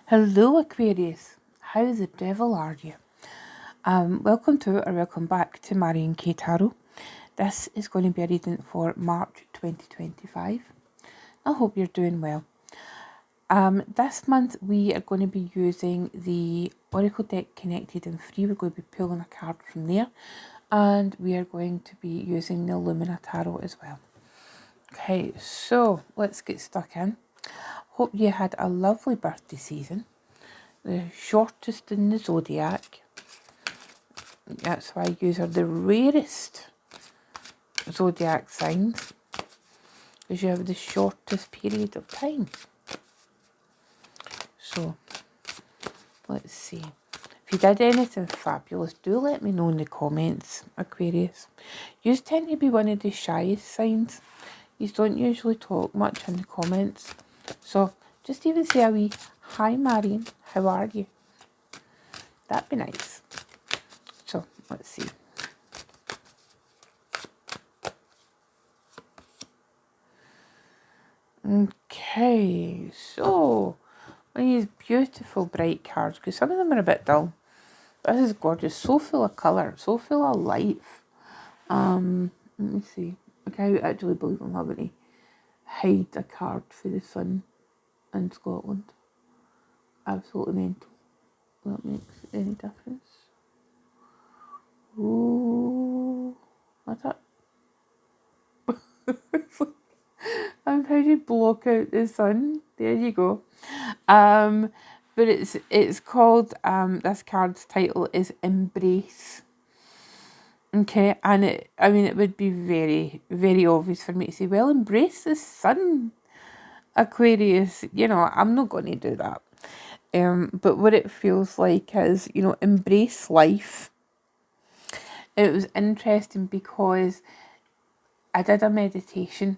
Hello Aquarius, how the devil are you? Welcome to or welcome back to Marion K Tarot. This is going to be a reading for March 2025. I hope you're doing well. This month we are going to be using the Oracle deck Connected and Free. We're going to be pulling a card from there, and we are going to be using the Lumina Tarot as well. Okay, so let's get stuck in. Hope you had a lovely birthday season. The shortest in the zodiac. That's why you are the rarest zodiac signs, because you have the shortest period of time. So let's see. If you did anything fabulous, do let me know in the comments, Aquarius. You tend to be one of the shyest signs. You don't usually talk much in the comments. So just even say a wee, hi Marion, how are you? That'd be nice. So let's see. Okay, so one of these beautiful bright cards, because some of them are a bit dull. This is gorgeous, so full of colour, so full of life. Let me see. I can't actually believe I'm having to hide a card for the sun in Scotland. Absolutely mental. That makes any difference. Oh, what's that? I'm trying to block out the sun. There you go. But it's called, this card's title is Embrace. Okay, and it would be very, very obvious for me to say, well, embrace the sun, Aquarius. I'm not going to do that. But what it feels like is, embrace life. It was interesting because I did a meditation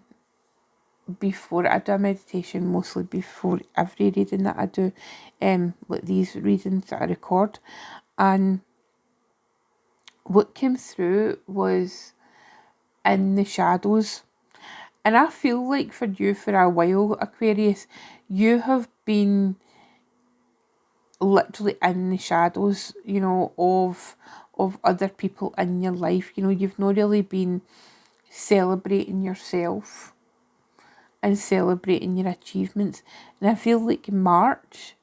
mostly before every reading that I do, like these readings that I record, and what came through was in the shadows. And I feel like for you, for a while, Aquarius, you have been literally in the shadows, of other people in your life. You've not really been celebrating yourself and celebrating your achievements. And I feel like March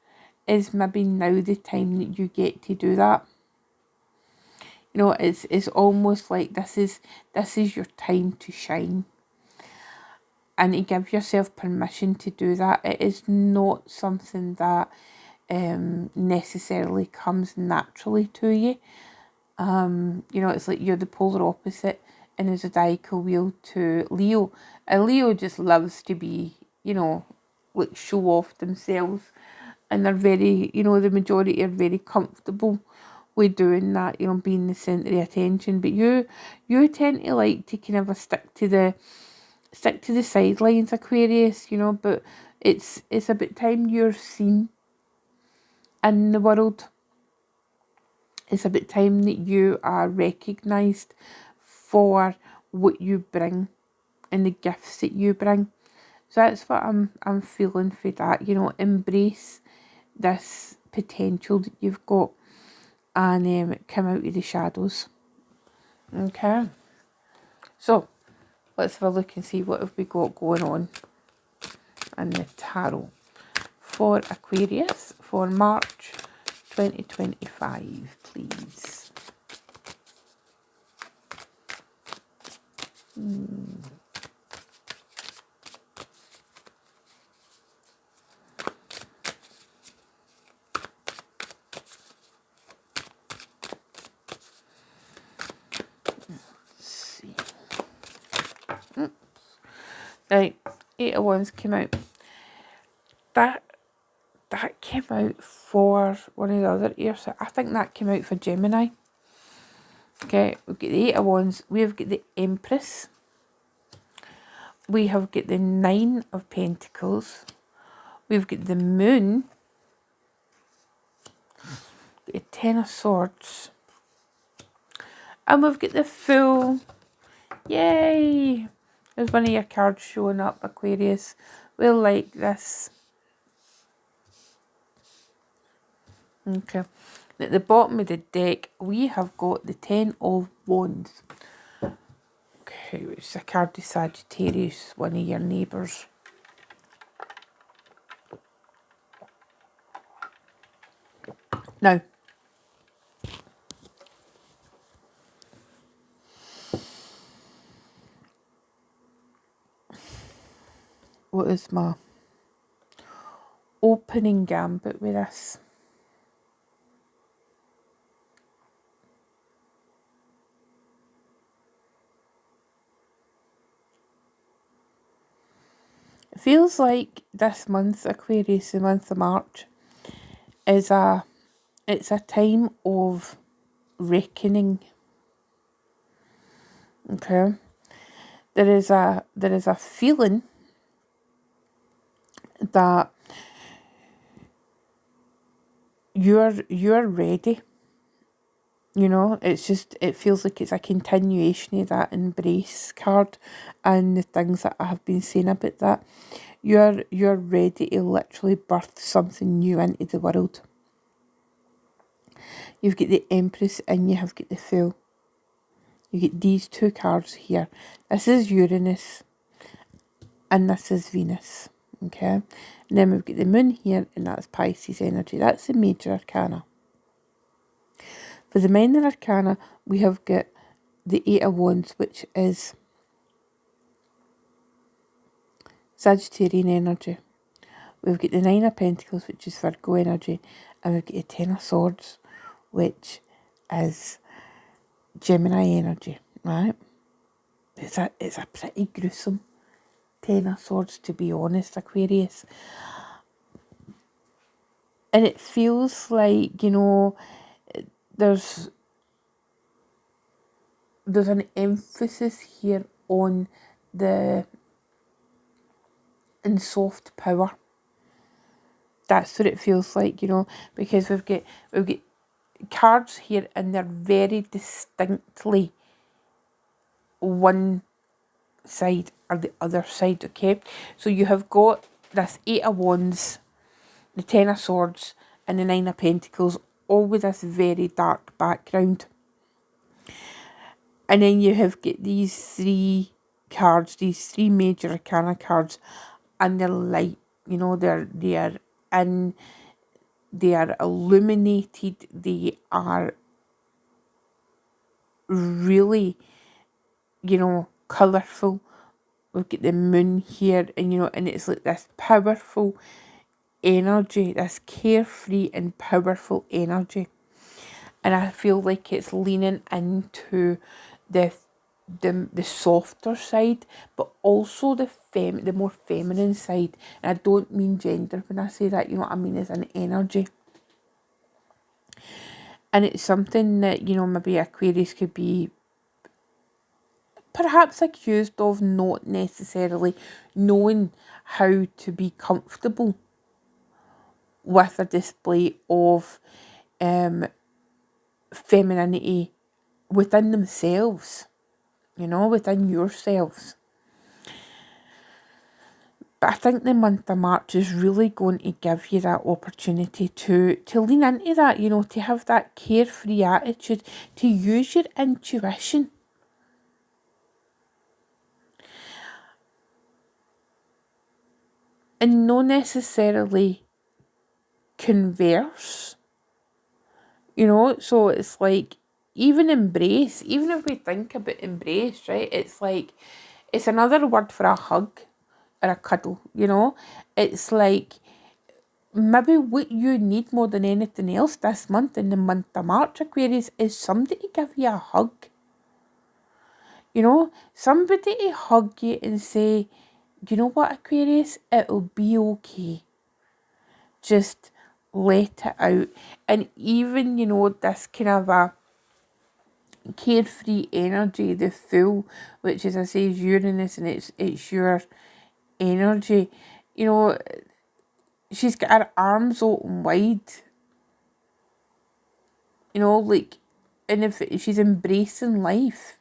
is maybe now the time that you get to do that. It's almost like this is your time to shine. And to give yourself permission to do that. It is not something that necessarily comes naturally to you. It's like you're the polar opposite in a zodiacal wheel to Leo. And Leo just loves to be, like show off themselves. And they're very, the majority are very comfortable with doing that, being the centre of attention. But you tend to like to kind of stick to the sidelines, Aquarius, but it's about time you're seen in the world. It's about time that you are recognised for what you bring and the gifts that you bring. So that's what I'm feeling for that. Embrace this potential that you've got and come out of the shadows. Okay. So let's have a look and see what have we got going on in the tarot for Aquarius for March 2025, please. Right, Eight of Wands came out. That came out for one of the other ears. So I think that came out for Gemini. Okay, we've got the Eight of Wands. We've got the Empress. We have got the Nine of Pentacles. We've got the Moon. The Ten of Swords. And we've got the Fool. Yay! There's one of your cards showing up, Aquarius. We'll like this. Okay. At the bottom of the deck, we have got the Ten of Wands. Okay, which is a card of Sagittarius, one of your neighbours. Now, what is my opening gambit with this? It feels like this month, Aquarius, the month of March, is it's a time of reckoning. Okay. There is a feeling that you're ready. You know, it feels like it's a continuation of that embrace card and the things that I have been saying about that. You're ready to literally birth something new into the world. You've got the Empress and you have got the Fool. You get these two cards here. This is Uranus and this is Venus. Okay. And then we've got the Moon here and that's Pisces energy. That's the major arcana. For the minor arcana, we have got the Eight of Wands, which is Sagittarian energy. We've got the Nine of Pentacles, which is Virgo energy. And we've got the Ten of Swords, which is Gemini energy, right? It's a pretty gruesome Ten of Swords, to be honest, Aquarius. And it feels like, you know, there's an emphasis here on the soft power. That's what it feels like, you know, because we've got cards here and they're very distinctly one side or the other side, okay? So you have got this Eight of Wands, the Ten of Swords and the Nine of Pentacles, all with this very dark background. And then you have got these three cards, these three major arcana cards, and they're light, you know, they are illuminated, they are really, you know, colourful. We've got the Moon here, and you know, and it's like this powerful energy, this carefree and powerful energy. And I feel like it's leaning into the softer side, but also the more feminine side. And I don't mean gender when I say that, you know what I mean, as an energy. And it's something that, you know, maybe Aquarius could be perhaps accused of not necessarily knowing how to be comfortable with a display of femininity within themselves, you know, within yourselves. But I think the month of March is really going to give you that opportunity to lean into that, you know, to have that carefree attitude, to use your intuition. And not necessarily converse, you know. So it's like, even embrace, even if we think about embrace, right, it's like, it's another word for a hug or a cuddle, you know. It's like, maybe what you need more than anything else this month, in the month of March, Aquarius, is somebody to give you a hug. You know, somebody to hug you and say, you know what, Aquarius, it'll be okay. Just let it out. And even, you know, this kind of a carefree energy, the Fool, which, as I say, is Uranus, and it's your energy. You know, she's got her arms open wide. You know, like, and if she's embracing life.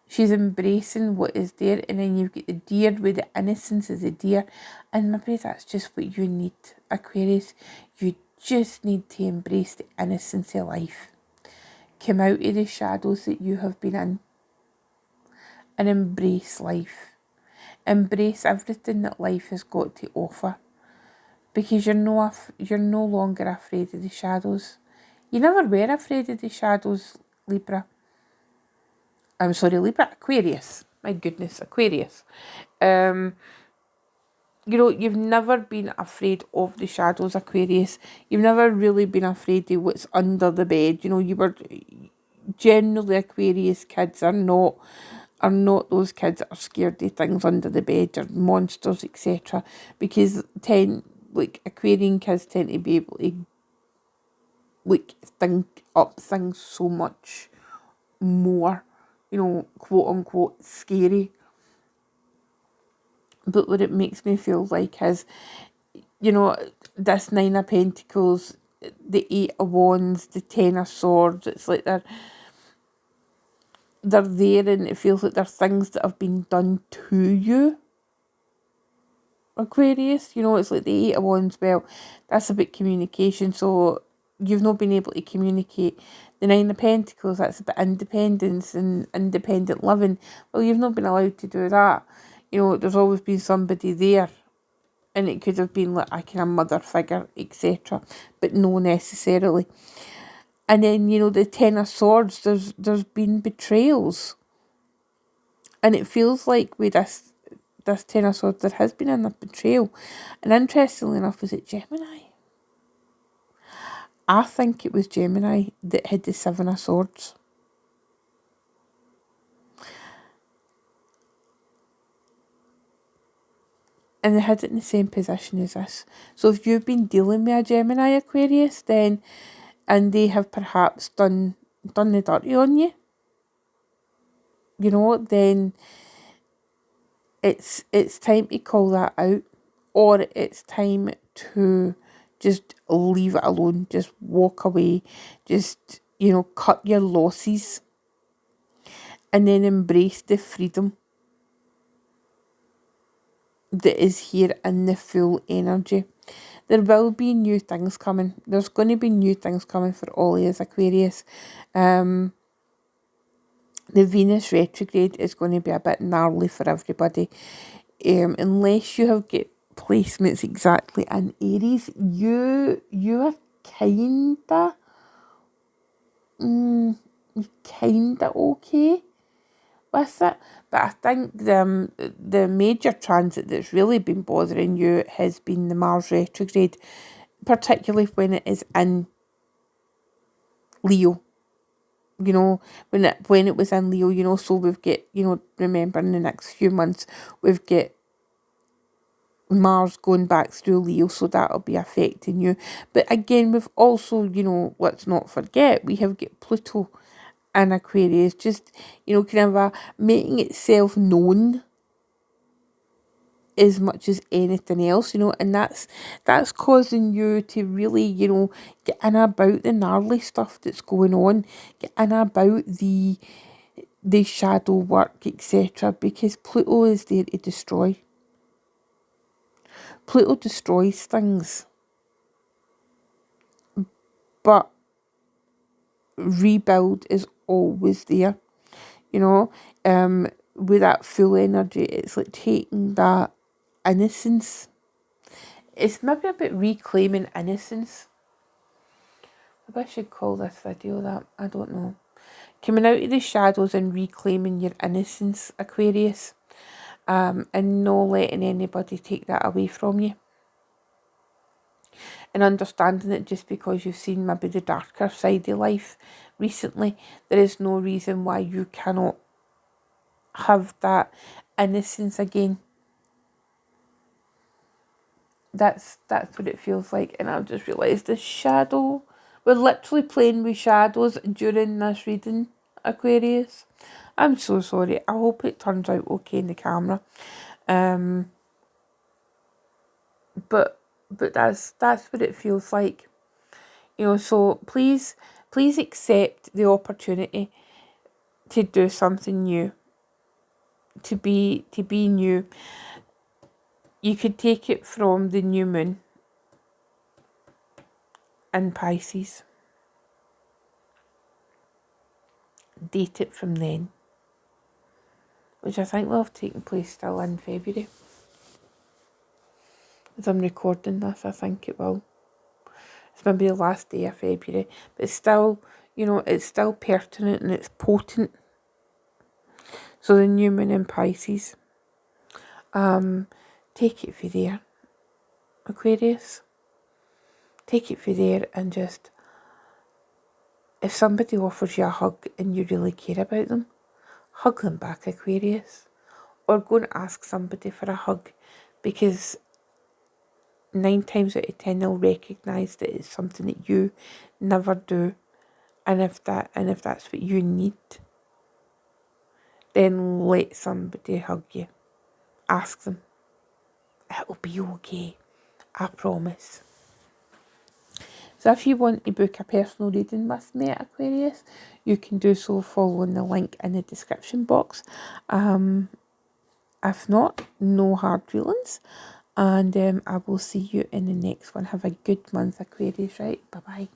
She's embracing what is there. And then you've got the Deer with the innocence of the deer. And maybe that's just what you need, Aquarius. You just need to embrace the innocence of life. Come out of the shadows that you have been in and embrace life. Embrace everything that life has got to offer, because you're no longer afraid of the shadows. You never were afraid of the shadows, Libra. I'm sorry, Libra, Aquarius. My goodness, Aquarius. You know, you've never been afraid of the shadows, Aquarius. You've never really been afraid of what's under the bed. You know, you were generally, Aquarius kids are not those kids that are scared of things under the bed or monsters, etc. Because Aquarian kids tend to be able to think up things so much more, you know, quote unquote scary. But what it makes me feel like is, you know, this Nine of Pentacles, the Eight of Wands, the Ten of Swords, it's like they're there, and it feels like there's things that have been done to you, Aquarius. You know, it's like the Eight of Wands, well, that's about communication, so you've not been able to communicate. The Nine of Pentacles, that's about independence and independent living. Well, you've not been allowed to do that. You know, there's always been somebody there, and it could have been like a kind of mother figure, etc. But no necessarily. And then, you know, the Ten of Swords, there's been betrayals. And it feels like with this Ten of Swords, there has been enough betrayal. And interestingly enough, was it Gemini? I think it was Gemini that had the Seven of Swords. And they had it in the same position as this. So if you've been dealing with a Gemini, Aquarius, then, and they have perhaps done the dirty on you, you know, then it's time to call that out, or it's time to just leave it alone, just walk away, just, you know, cut your losses, and then embrace the freedom that is here in the full energy. There will be new things coming. There's going to be new things coming for all of us, Aquarius. The Venus retrograde is going to be a bit gnarly for everybody. Unless you have got placements exactly in Aries, you are kinda okay with it. But I think the major transit that's really been bothering you has been the Mars retrograde, particularly when it is in Leo. You know, when it was in Leo, you know, so we've got, you know, remember in the next few months, we've got Mars going back through Leo, so that'll be affecting you. But again, we've also, you know, let's not forget, we have got Pluto in Aquarius, just, you know, kind of making itself known as much as anything else, you know, and that's causing you to really, you know, get in about the gnarly stuff that's going on, get in about the shadow work, etc. Because Pluto is there to destroy. Pluto destroys things, but rebuild is always there, you know. With that full energy, it's like taking that innocence. It's maybe about reclaiming innocence. Maybe I should call this video that. I don't know. Coming out of the shadows and reclaiming your innocence, Aquarius. And not letting anybody take that away from you. And understanding that just because you've seen maybe the darker side of life recently, there is no reason why you cannot have that innocence again. That's what it feels like. And I've just realised the shadow. We're literally playing with shadows during this reading, Aquarius. I'm so sorry. I hope it turns out okay in the camera. But that's what it feels like. You know, so please accept the opportunity to do something new. To be new. You could take it from the new moon. in Pisces. Date it from then, which I think will have taken place still in February. As I'm recording this, I think it will. It's maybe the last day of February, but it's still, you know, it's still pertinent and it's potent. So the new moon in Pisces, take it for there, Aquarius. Take it for there and just, if somebody offers you a hug and you really care about them, hug them back, Aquarius. Or go and ask somebody for a hug, because 9 times out of 10 they'll recognise that it's something that you never do, and if that's what you need, then let somebody hug you. Ask them. It'll be okay, I promise. So if you want to book a personal reading with me, Aquarius, you can do so following the link in the description box. If not, no hard feelings. And I will see you in the next one. Have a good month, Aquarius, right? Bye-bye.